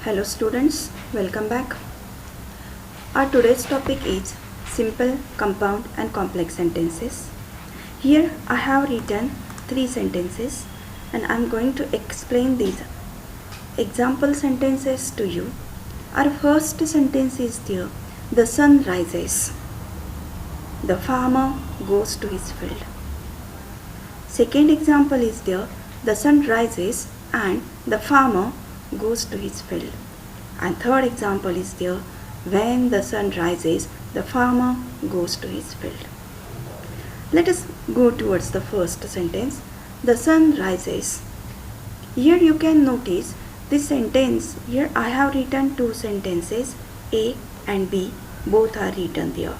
Hello students, welcome back. Our today's topic is simple, compound and complex sentences. Here I have written 3 sentences and I am going to explain these example sentences to you. Our first sentence is there, the sun rises. The farmer goes to his field. Second example is there, the sun rises and the farmer goes to his field. And third example is there, when the sun rises, the farmer goes to his field. Let us go towards the first sentence, the sun rises. Here you can notice this sentence, here I have written 2 sentences, A and B, both are written there.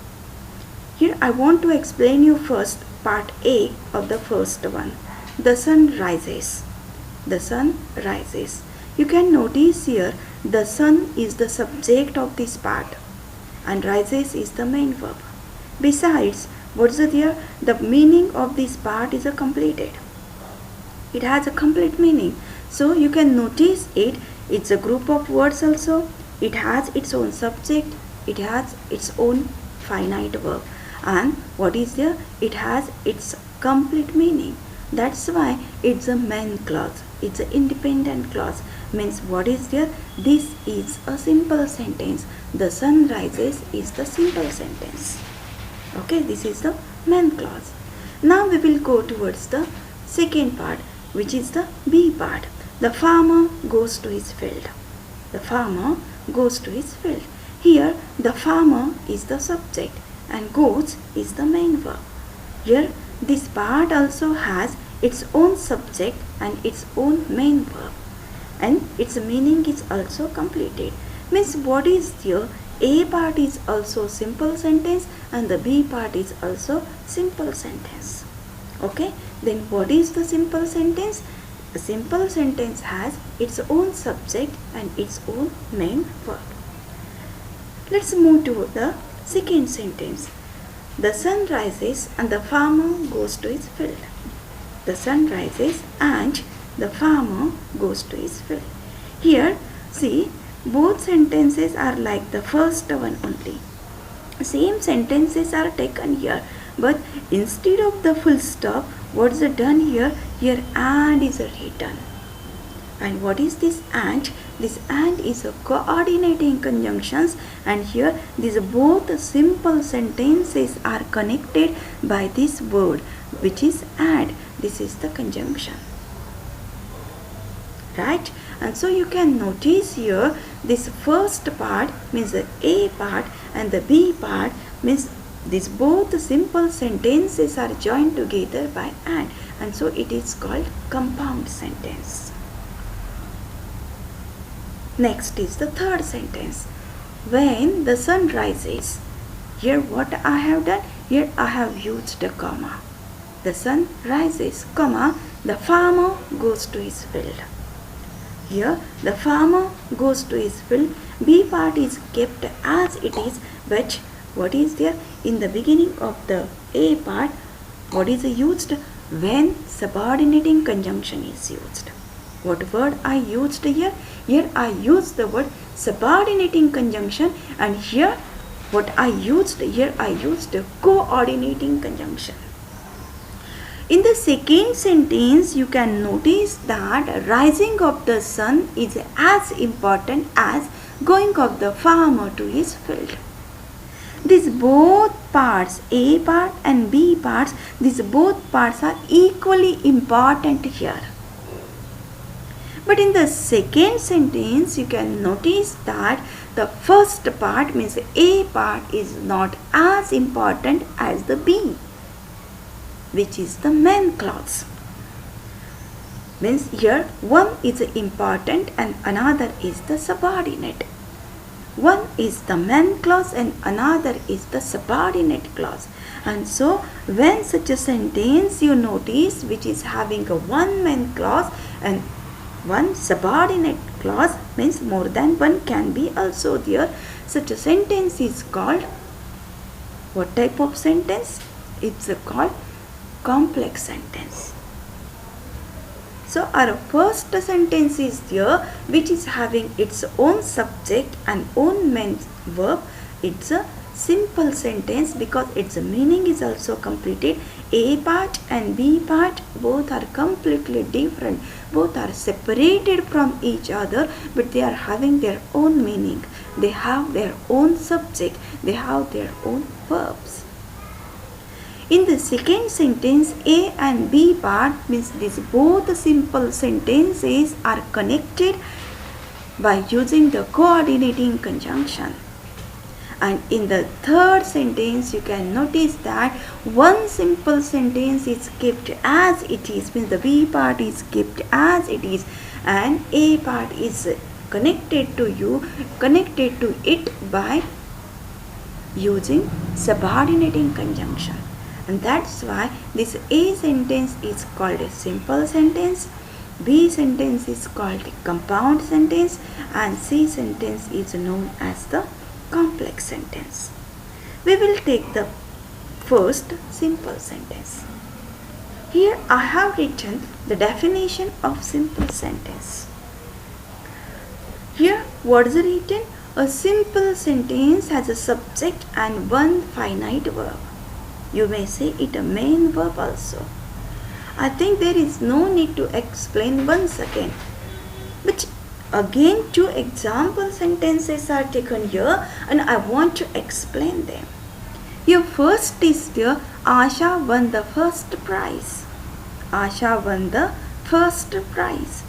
Here I want to explain you first part A of the first one, the sun rises. The sun rises. You can notice here the sun is the subject of this part and rises is the main verb. Besides, what's there? The meaning of this part is completed. It has a complete meaning. So you can notice it's a group of words also. It has its own subject. It has its own finite verb. And what is there? It has its complete meaning. That's why it's a main clause. It's an independent clause. Means what is there? This is a simple sentence. The sun rises is the simple sentence. Okay, this is the main clause. Now we will go towards the second part, which is the B part. The farmer goes to his field. The farmer goes to his field. Here the farmer is the subject and goes is the main verb. Here this part also has its own subject and its own main verb, and its meaning is also completed. Means what is here? A part is also simple sentence and the B part is also simple sentence. Okay, then what is the simple sentence? The simple sentence has its own subject and its own main verb. Let's move to the second sentence. The sun rises and the farmer goes to his field. The sun rises and the farmer goes to his field. Here, see, both sentences are like the first one only. Same sentences are taken here, but instead of the full stop, what's done here? Here and is written. And what is this and? This and is a coordinating conjunctions, and here these both simple sentences are connected by this word, which is and. This is the conjunction. Right? And so you can notice here this first part means the A part and the B part means these both simple sentences are joined together by and so it is called compound sentence. Next is the third sentence. When the sun rises. Here what I have done? Here I have used a comma. The sun rises, comma, the farmer goes to his field. Here the farmer goes to his field. B part is kept as it is, but what is there? In the beginning of the A part, what is used? When subordinating conjunction is used. What word I used here? Here I used the word subordinating conjunction, and here what I used? Here I used coordinating conjunction. In the second sentence, you can notice that rising of the sun is as important as going of the farmer to his field. These both parts, A part and B parts, these both parts are equally important here. But in the second sentence, you can notice that the first part means A part is not as important as the B, which is the main clause. Means here one is important and another is the subordinate. One is the main clause and another is the subordinate clause. And so when such a sentence you notice which is having a one main clause and one subordinate clause, means more than one can be also there. Such a sentence is called what type of sentence? It's called complex sentence. So our first sentence is there, which is having its own subject and own main verb. It's a simple sentence because its meaning is also completed. A part and B part both are completely different. Both are separated from each other, but they are having their own meaning. They have their own subject. They have their own verbs. In the second sentence, A and B part means these both simple sentences are connected by using the coordinating conjunction. And in the third sentence, you can notice that one simple sentence is kept as it is, means the B part is kept as it is, and A part is connected to it by using subordinating conjunction. And that's why this A sentence is called a simple sentence, B sentence is called a compound sentence, and C sentence is known as the complex sentence. We will take the first simple sentence. Here I have written the definition of simple sentence. Here what is written? A simple sentence has a subject and one finite verb. You may say it a main verb also. I think there is no need to explain once again. But again, two example sentences are taken here and I want to explain them. Here first is the Asha won the first prize. Asha won the first prize.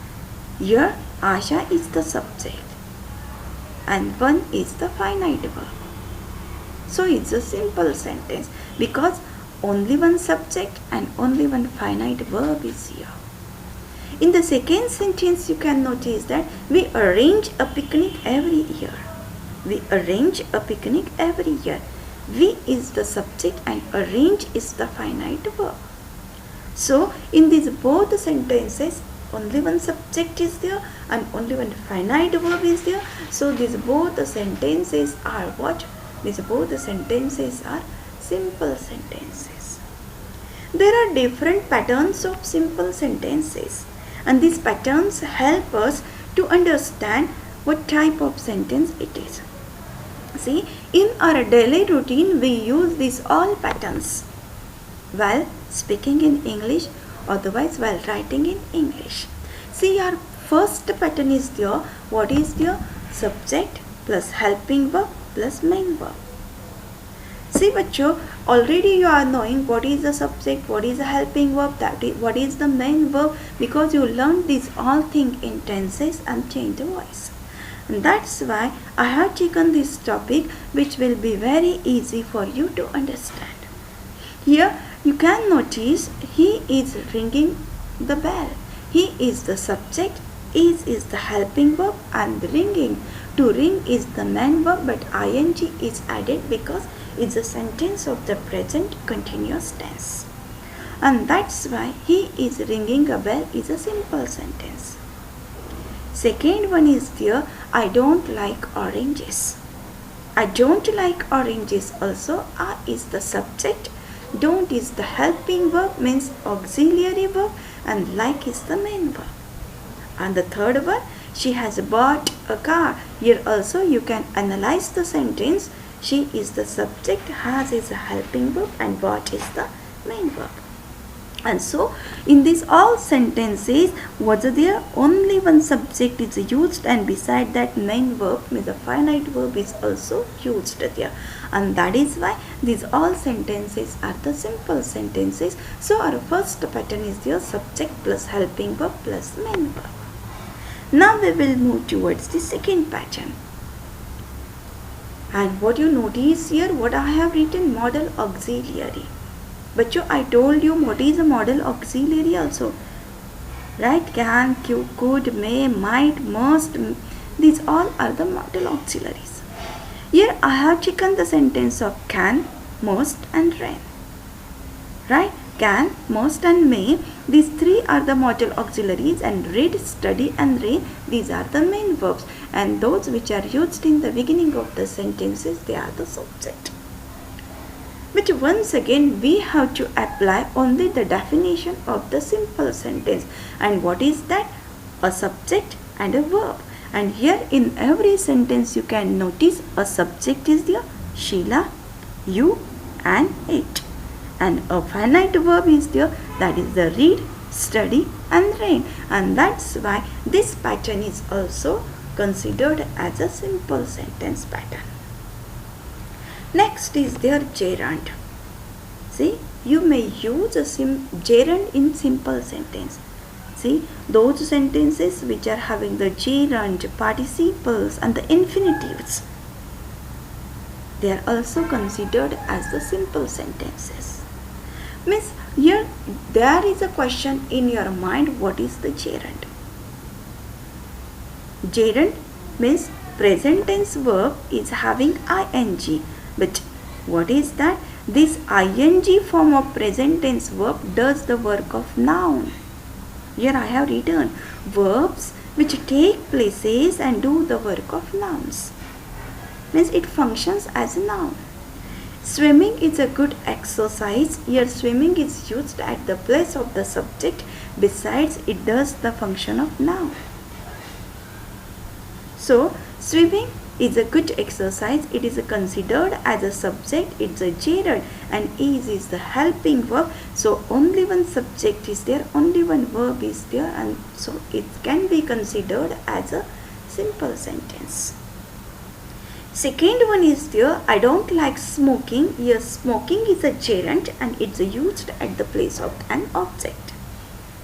Here Asha is the subject and one is the finite verb. So it's a simple sentence because only one subject and only one finite verb is here. In the second sentence, you can notice that we arrange a picnic every year. We arrange a picnic every year. We is the subject and arrange is the finite verb. So in these both sentences, only one subject is there and only one finite verb is there. So these both sentences are what? These both sentences are simple sentences. There are different patterns of simple sentences, and these patterns help us to understand what type of sentence it is. See, in our daily routine we use these all patterns while speaking in English, otherwise while writing in English. See, our first pattern is there. What is there? Subject plus helping verb plus main verb. See, bachcho, already you are knowing what is the subject, what is the helping verb, what is the main verb, because you learned these all things in tenses and change the voice. And that's why I have taken this topic, which will be very easy for you to understand. Here you can notice he is ringing the bell. He is the subject, is the helping verb, and ringing. To ring is the main verb, but ing is added because it's a sentence of the present continuous tense. And that's why he is ringing a bell is a simple sentence. Second one is there, I don't like oranges. I don't like oranges also. I is the subject, don't is the helping verb, means auxiliary verb, and like is the main verb. And the third one, she has bought a car. Here also you can analyze the sentence. She is the subject, has is a helping verb, and bought is the main verb. And so in these all sentences, what's there? Only one subject is used, and beside that main verb, means the finite verb is also used there. And that is why these all sentences are the simple sentences. So our first pattern is the subject plus helping verb plus main verb. Now we will move towards the second pattern. And what you notice here, what I have written, modal auxiliary. But I told you what is a modal auxiliary also. Right? Can, could, may, might, must. These all are the modal auxiliaries. Here I have taken the sentence of can, must, and rain. Right? Can, must, and may. These three are the modal auxiliaries, and read, study, and rain, these are the main verbs. And those which are used in the beginning of the sentences, they are the subject. But once again we have to apply only the definition of the simple sentence. And what is that? A subject and a verb. And here in every sentence you can notice a subject is there, Sheila, you and it. And a finite verb is there, that is the read, study and rain. And that's why this pattern is also considered as a simple sentence pattern. Next is their gerund. See, you may use a gerund in simple sentence. See, those sentences which are having the gerund, participles and the infinitives, they are also considered as the simple sentences. Means here there is a question in your mind, what is the gerund? Gerund means present tense verb is having ing. But what is that? This ing form of present tense verb does the work of noun. Here I have written verbs which take places and do the work of nouns. Means it functions as a noun. Swimming is a good exercise. Here swimming is used at the place of the subject. Besides, it does the function of noun. So swimming is a good exercise. It is considered as a subject. It's a gerund and is the helping verb. So only one subject is there, only one verb is there, and so it can be considered as a simple sentence. Second one is there, I don't like smoking. Here smoking is a gerund and it's used at the place of an object.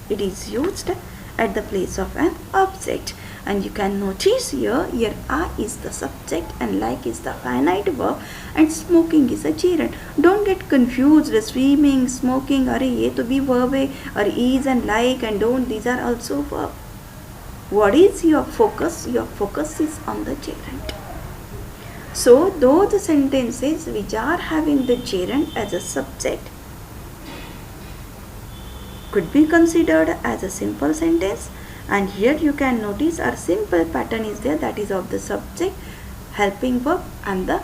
It is used at the place of an object. And you can notice here I is the subject and like is the finite verb and smoking is a gerund. Don't get confused. Swimming, smoking, ये तो भी verb है, और is and like and don't, these are also verb. What is your focus? Your focus is on the gerund. So those sentences which are having the gerund as a subject could be considered as a simple sentence. And here you can notice our simple pattern is there, that is of the subject, helping verb and the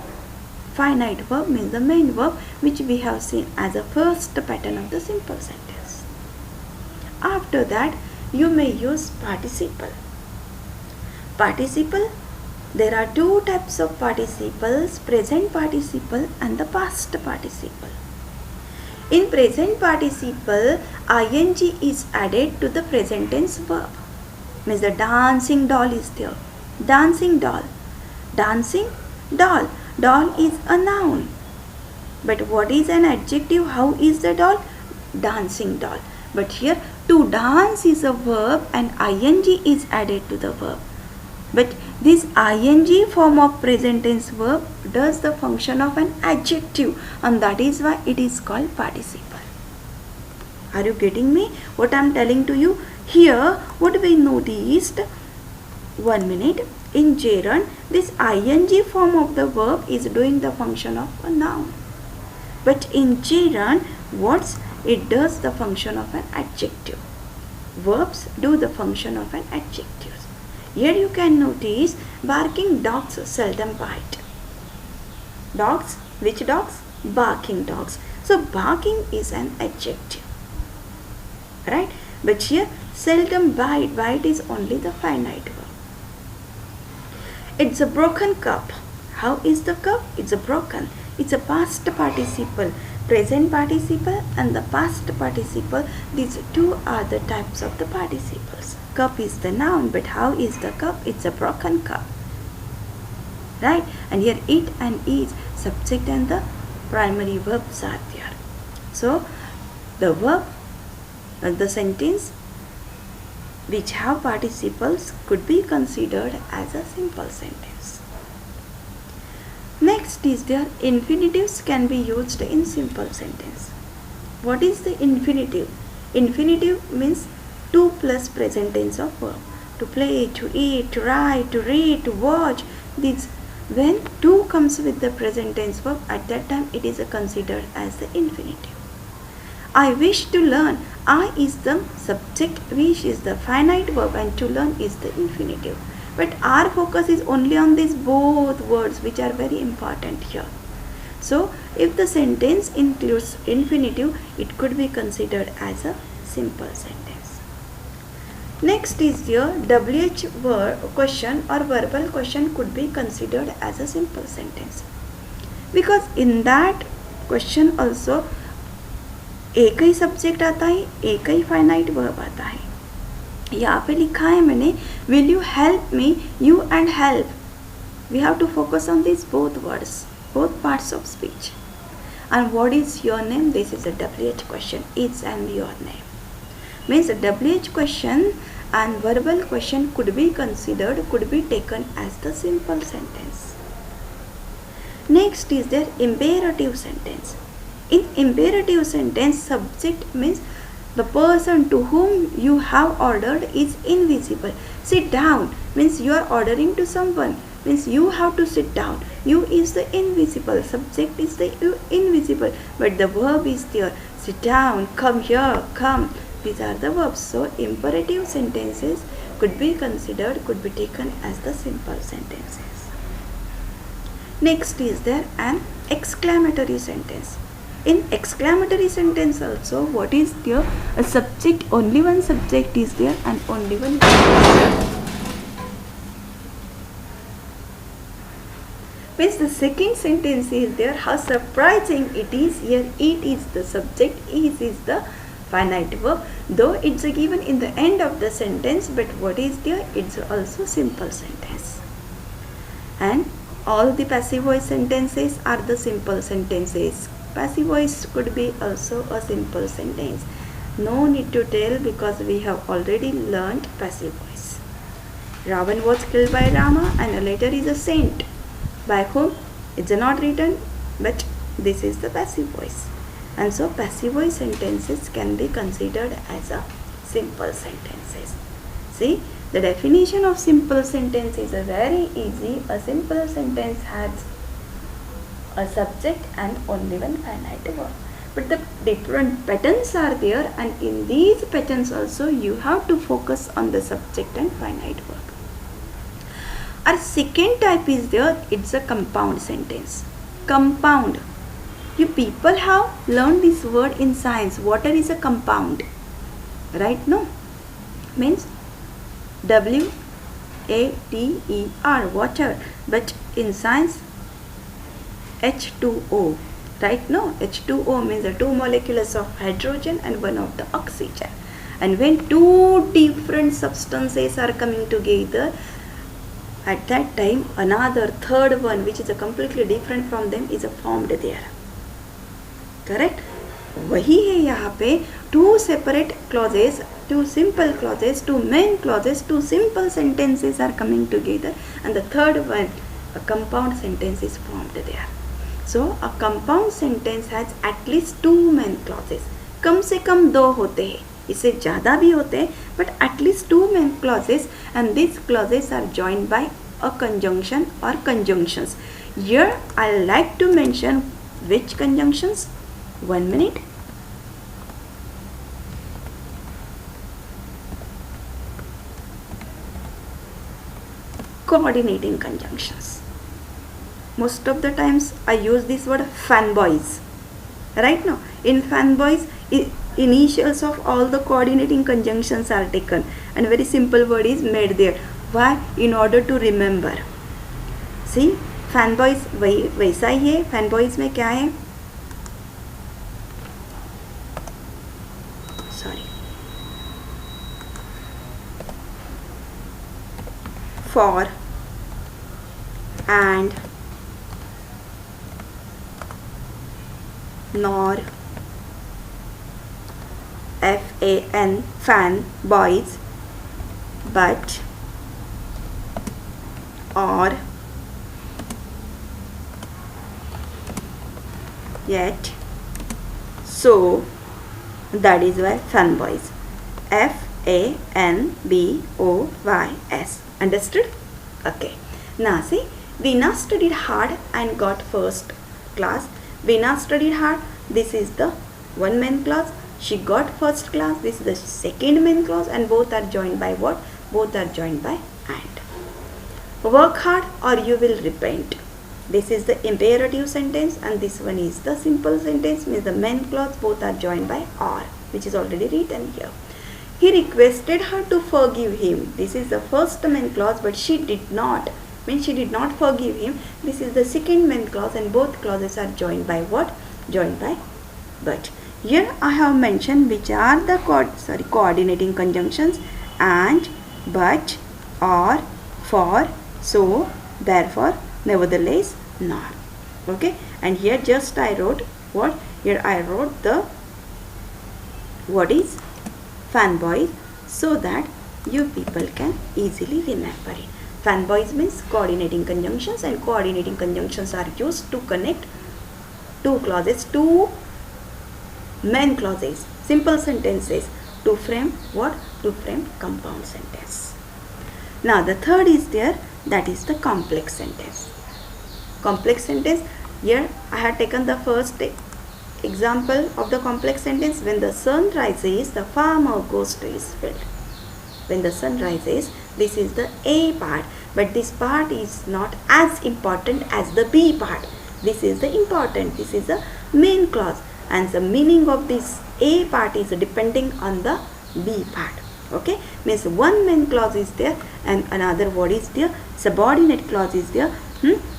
finite verb means the main verb, which we have seen as a first pattern of the simple sentence. After that you may use participle. Participle, there are two types of participles, present participle and the past participle. In present participle, ing is added to the present tense verb. Means the dancing doll is there. Dancing doll. Dancing doll. Doll is a noun. But what is an adjective? How is the doll? Dancing doll. But here to dance is a verb and ing is added to the verb. But this ing form of present tense verb does the function of an adjective, and that is why it is called participle. Are you getting me? What I am telling to you? Here what we noticed, 1 minute, in gerund this ing form of the verb is doing the function of a noun. But in gerund it does the function of an adjective. Verbs do the function of an adjective. Here you can notice barking dogs seldom bite. Dogs, which dogs? Barking dogs. So barking is an adjective. Right? But here seldom bite. Bite is only the finite verb. It's a broken cup. How is the cup? It's a broken. It's a past participle. Present participle and the past participle. These two are the types of the participles. Cup is the noun, but how is the cup? It's a broken cup. Right? And here it and is subject and the primary verbs are there. So the verb, the sentence which have participles could be considered as a simple sentence. Next is there infinitives can be used in simple sentence. What is the infinitive? Infinitive means 2 plus present tense of verb. To play, to eat, to write, to read, to watch. These, when 2 comes with the present tense verb, at that time it is considered as the infinitive. I wish to learn. I is the subject, wish is the finite verb, and to learn is the infinitive. But our focus is only on these both words which are very important here. So if the sentence includes infinitive, it could be considered as a simple sentence. Next is your WH question or verbal question could be considered as a simple sentence, because in that question also एक ही subject आता है, एक ही finite verb आता है. यहाँ पे लिखा है मैंने will you help me, you and help. We have to focus on these both words, both parts of speech. And what is your name? This is a WH question. It's and your name. Means a WH question and verbal question could be considered, could be taken as the simple sentence. Next is their imperative sentence. In imperative sentence, subject means the person to whom you have ordered is invisible. Sit down means you are ordering to someone, means you have to sit down. You is the invisible, subject is the invisible, but the verb is there. Sit down, come here, come. These are the verbs. So imperative sentences could be considered, could be taken as the simple sentences. Next is there an exclamatory sentence. In exclamatory sentence also, what is there? A subject, only one subject is there and only one verb is there. Means the second sentence is there, how surprising it is. Here it is the subject, is the finite verb, though it's given in the end of the sentence, but what is there? It's also simple sentence. And all the passive voice sentences are the simple sentences. Passive voice could be also a simple sentence. No need to tell because we have already learnt passive voice. Ravan was killed by Rama and later is a saint. By whom? It's not written, but this is the passive voice. And so passive voice sentences can be considered as a simple sentences. See, the definition of simple sentence is very easy. A simple sentence has a subject and only one finite verb. But the different patterns are there, and in these patterns also you have to focus on the subject and finite verb. Our second type is there, it's a compound sentence. Compound. You people have learned this word in science. Water is a compound. Right? No? Means WATER, water. But in science, H2O. Right? No? H2O means the two molecules of hydrogen and one of the oxygen. And when two different substances are coming together, at that time another third one which is a completely different from them is formed there. Correct? वही है यहाँ पे two separate clauses, two simple clauses, two main clauses, two simple sentences are coming together, and the third one, a compound sentence is formed there. So a compound sentence has at least two main clauses. कम से कम दो होते हैं, इससे ज़्यादा भी होते हैं, but at least two main clauses, and these clauses are joined by a conjunction or conjunctions. Here I like to mention which conjunctions. 1 minute. Coordinating conjunctions. Most of the times I use this word fanboys. Right now, in fanboys, initials of all the coordinating conjunctions are taken and very simple word is made there. Why? In order to remember. See, fanboys वैसा ही है. Fanboys में क्या है? Sorry. For, and, nor, FAN, fan, boys, but, or, yet, so, that is why fanboys. FANBOYS. Understood? Okay. Now see, Veena studied hard and got first class. Veena studied hard. This is the one main clause. She got first class. This is the second main clause, and both are joined by what? Both are joined by and. Work hard or you will repent. This is the imperative sentence and this one is the simple sentence, means the main clause both are joined by or, which is already written here. He requested her to forgive him. This is the first main clause, but she did not. Means she did not forgive him. This is the second main clause and both clauses are joined by what? Joined by but. Here I have mentioned which are the coordinating conjunctions: and, but, or, for, so, therefore, nevertheless, nor. Okay, and here just I wrote what? Here I wrote the what is fanboys so that you people can easily remember it. Fanboys means coordinating conjunctions, and coordinating conjunctions are used to connect two clauses, two main clauses, simple sentences, to frame what? To frame compound sentence. Now the third is there, that is the complex sentence. Complex sentence, here I have taken the first example of the complex sentence. When the sun rises, the farmer goes to his field. When the sun rises, this is the A part, but this part is not as important as the B part. This is the important, this is the main clause, and the meaning of this A part is depending on the B part. Okay, means one main clause is there and another what is there? Subordinate clause is there.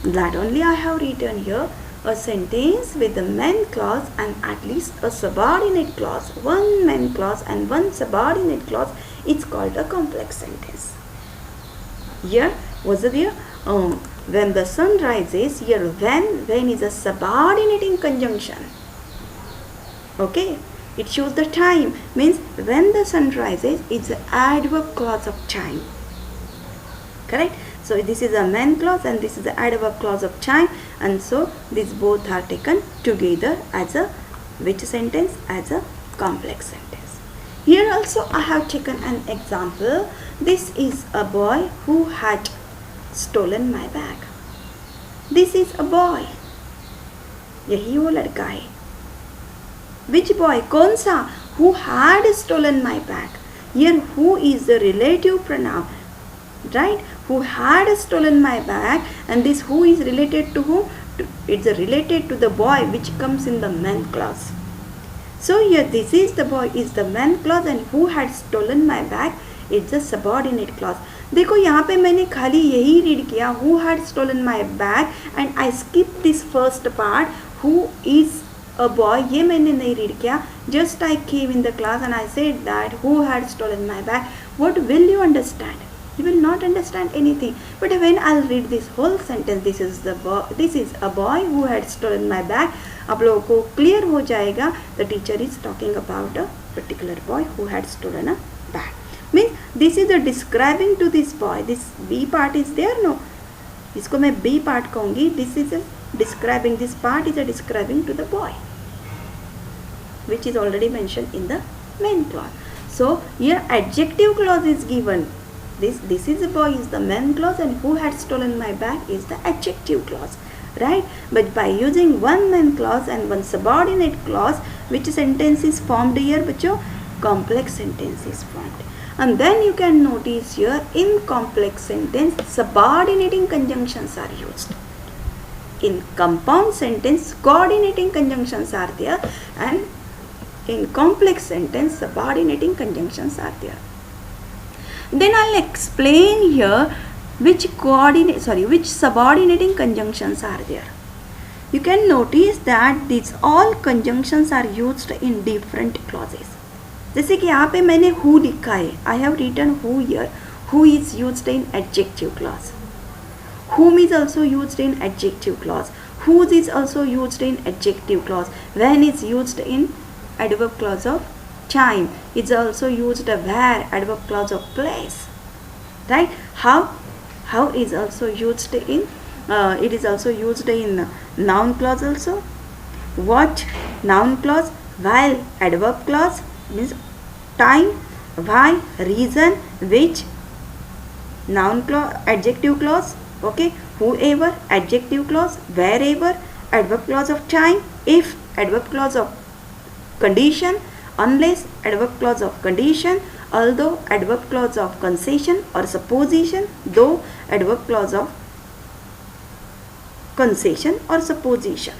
That only I have written here a sentence with the main clause and at least a subordinate clause. One main clause and one subordinate clause. It's called a complex sentence. Here was there when the sun rises. Here when is a subordinating conjunction. Okay, it shows the time, means when the sun rises, it's the adverb clause of time. Correct? So this is a main clause and this is the adverb clause of time, and so these both are taken together as a which sentence? As a complex sentence. Here also I have taken an example. This is a boy who had stolen my bag. This is a boy. यही वो लड़का है. Which boy? कौन सा? Who had stolen my bag. Here who is the relative pronoun, right? Who had stolen my bag, and this who is related to whom? It's related to the boy which comes in the main clause. So here this is the boy is the main clause and who had stolen my bag, it's a subordinate clause. देखो यहाँ पे मैंने खाली यही read किया who had stolen my bag and I skipped this first part who is a boy, ये मैंने नहीं रीड किया. Just I came in the class and I said that who had stolen my bag. What will you understand? You will not understand anything. But when I'll read this whole sentence, this is a boy who had stolen my bag, आप लोगों को clear हो जाएगा. The teacher is talking about a particular boy who had stolen a bag. Means this is the describing to this boy. This B part is there, no? इसको मैं B part कहूँगी. This is a describing. This part is a describing to the boy, which is already mentioned in the main clause. So here adjective clause is given. This is a boy is the main clause and who had stolen my bag is the adjective clause, right? But by using one main clause and one subordinate clause, which sentence is formed here, बच्चों? Complex sentence is formed. And then you can notice here in complex sentence subordinating conjunctions are used. In compound sentence coordinating conjunctions are there, and in complex sentence subordinating conjunctions are there. Then I'll explain here which subordinating conjunctions are there. You can notice that these all conjunctions are used in different clauses. जैसे कि यहाँ पे मैंने who लिखा है. I have written who here. Who is used in adjective clause. Whom is also used in adjective clause. Whose is also used in adjective clause. When is used in adverb clause of time. It's also used where, adverb clause of place, right? How is also used in it is also used in noun clause also. What, noun clause. While, adverb clause, means time. Why, reason. Which, noun clause, adjective clause. Okay, whoever, adjective clause. Wherever, adverb clause of time. If, adverb clause of condition. Unless, adverb clause of condition. Although, adverb clause of concession or supposition. Though, adverb clause of concession or supposition.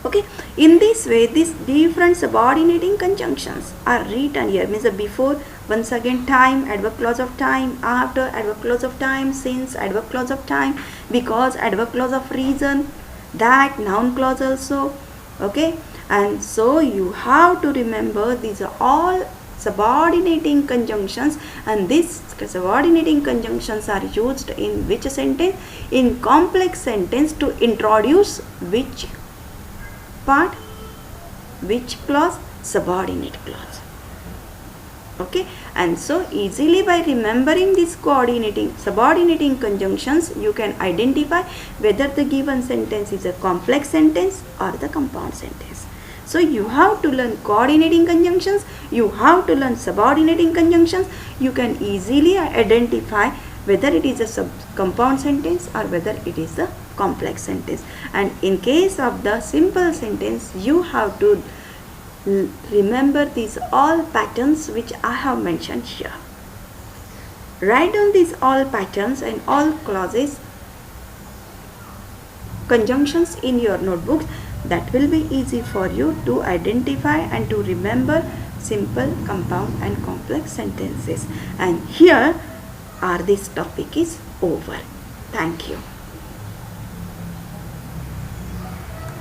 Okay, in this way these different subordinating conjunctions are written here, means the before, once again time, adverb clause of time, after, adverb clause of time, since, adverb clause of time, because, adverb clause of reason, that, noun clause also. Okay, and so you have to remember these are all subordinating conjunctions, and these subordinating conjunctions are used in which sentence? In complex sentence to introduce which part? Which clause? Subordinate clause. Okay, and so easily by remembering these subordinating conjunctions, you can identify whether the given sentence is a complex sentence or the compound sentence. So you have to learn coordinating conjunctions, you have to learn subordinating conjunctions. You can easily identify whether it is a compound sentence or whether it is a complex sentence. And in case of the simple sentence, you have to remember these all patterns which I have mentioned here. Write down these all patterns and all clauses, conjunctions in your notebooks. That will be easy for you to identify and to remember simple, compound and complex sentences. And here this topic is over. Thank you.